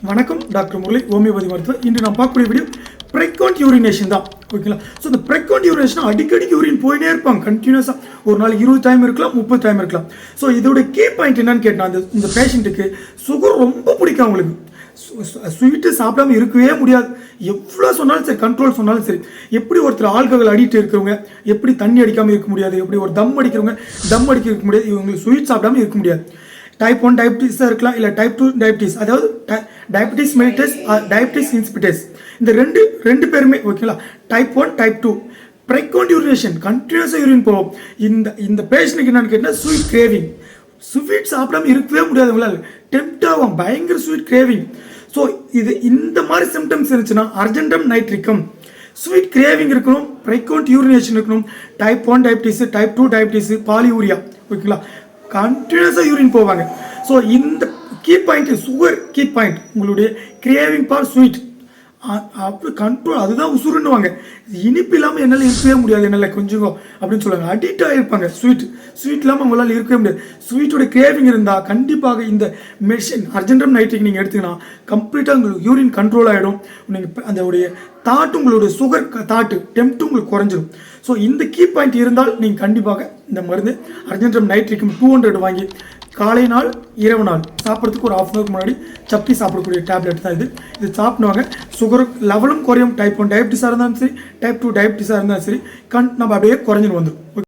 வணக்கம் doctor Murali homeopathy மருத்துவர். இன்று நான் பார்க்கக்கூடிய வீடியோ ப்ரெக்வெண்ட் யூரினேஷன் தான். ஓகேங்களா? ஸோ இந்த ப்ரெக்வெண்ட் யூரினேஷன் அடிக்கடி யூரின் போயிட்டே இருப்பாங்க கண்டினியூஸாக. ஒரு நாள் 20 டைம் இருக்கலாம், 30 டைம் இருக்கலாம். ஸோ இதோட கீ பாயிண்ட் என்னன்னு கேட்டால், இந்த பேஷண்ட்டுக்கு சுகர் ரொம்ப பிடிக்கும். அவங்களுக்கு ஸ்வீட்டு சாப்பிடாம இருக்கவே முடியாது. எவ்வளோ சொன்னாலும் சரி, கண்ட்ரோல் சொன்னாலும் சரி. எப்படி ஒருத்தர் ஆல்கஹால் அடிக்ட் இருக்கிறவங்க எப்படி தண்ணி அடிக்காமல் இருக்க முடியாது, எப்படி ஒரு தம் அடிக்கிறவங்க தம் அடிக்க இருக்க முடியாது, இவங்களுக்கு ஸ்வீட் சாப்பிடாம இருக்க முடியாது. டைப் 1 டயபிட்டிஸாக இருக்கலாம், இல்லை டைப் 2 டயபிட்டிஸ், அதாவது டயபிட்டிஸ் மெலிட்டஸ், டயபிட்டிஸ் இன்சிபிட்டஸ். இந்த ரெண்டு பேருமே ஓகேங்களா. டைப் 1 டைப் 2 ப்ரெக்வெண்ட் யூரினேஷன் கண்டினியூஸாக யூரின் போகும். இந்த பேஷண்ட்டுக்கு என்னன்னு கேட்டால் ஸ்வீட் கிரேவிங். ஸ்வீட் சாப்பிடாம இருக்கவே முடியாது. உங்களால் டெம்ப்ட் ஆகும், பயங்கர ஸ்வீட் கிரேவிங். ஸோ இந்த மாதிரி சிம்டம்ஸ் இருந்துச்சுன்னா அர்ஜென்டம் நைட்ரிகம், ஸ்வீட் கிரேவிங் இருக்கணும், ப்ரெக்வெண்ட் யூரினேஷன் இருக்கணும். Type 1 diabetes, type 2 diabetes, polyuria ஓகேங்களா, கண்டினியூஸாக யூரின் போவாங்க. ஸோ இந்த key point sugar key point, உங்களுடைய கிரேவிங் ஃபார் ஸ்வீட் அப்படி கண்ட்ரோல், அதுதான் உசுருன்னுவாங்க. இனிப்பு இல்லாமல் என்னால் இருக்கவே முடியாது, என்னால் கொஞ்சம் அப்படின்னு சொல்லுவாங்க. அடிக்ட் ஆகிருப்பாங்க ஸ்வீட் இல்லாமல் உங்களால் இருக்கவே முடியாது. ஸ்வீட்டோட கிரேவிங் இருந்தால் கண்டிப்பாக இந்த மெடிசன் அர்ஜென்டம் நைட்ரிக் நீங்கள் எடுத்தீங்கன்னா கம்ப்ளீட்டாக உங்களுக்கு யூரின் கண்ட்ரோல் ஆகிடும். நீங்கள் அதோடைய தாட்டு, உங்களுடைய சுகர் தாட்டு டெம்ப்ட்டு உங்களுக்கு குறைஞ்சிடும். ஸோ இந்த கீ பாயிண்ட் இருந்தால் நீங்கள் கண்டிப்பாக இந்த மருந்து அர்ஜென்டம் நைட்ரிக்கும் 200 வாங்கி காலை நாள் இரவு நாள் சாப்பிட்றதுக்கு ஒரு 1/2 ஹவருக்கு முன்னாடி சப்பி சாப்பிடக்கூடிய டேப்லெட் தான் இது சாப்பிடுவாங்க. சுகர் லெவலும் குறையும். டைப் 1 டயபிட்டிஸாக இருந்தாலும் சரி, டைப் 2 டயபிட்டிஸாக இருந்தாலும் சரி, நம்ம அப்படியே குறைஞ்சிட்டு வந்துடும்.